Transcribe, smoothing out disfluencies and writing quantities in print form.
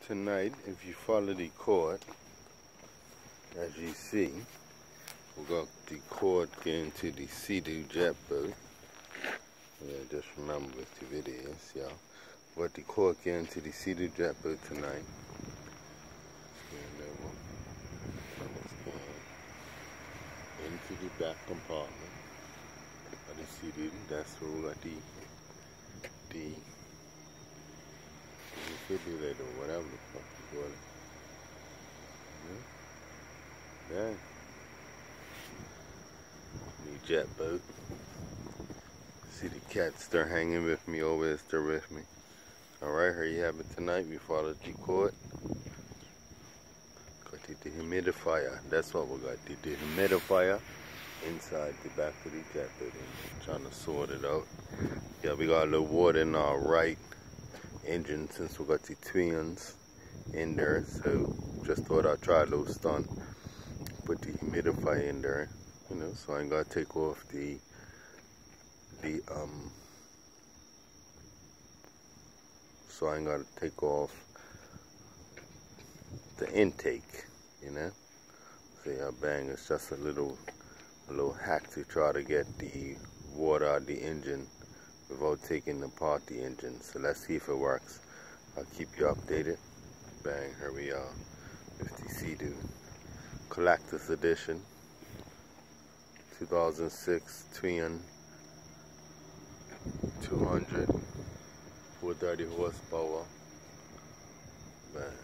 Tonight, if you follow the cord, as you see, we got the cord getting to the Seadoo jet boat. Yeah, just remember what the video is, y'all. We got the cord getting to the Seadoo jet boat tonight. Let's go into the back compartment of the Seadoo. That's where we got the defibrillator or whatever the fuck you call it. Yeah. The jet boat. See the cats, they're hanging with me, always they're with me. Alright, here you have it tonight. We followed the cord. Got the dehumidifier. That's what we got. The dehumidifier inside the back of the jet boat. I'm trying to sort it out. Yeah, we got a little water in our right engine since we got the twins in there, so just thought I'd try a little stunt, put the humidifier in there, you know, so I ain't gotta take off the intake, you know. See how bang, it's just a little hack to try to get the water out of the engine without taking apart the engine. So let's see if it works. I'll keep you updated. Bang, here we are with the Seadoo Colectors Edition 2006 twin 200 430 horsepower. Bang.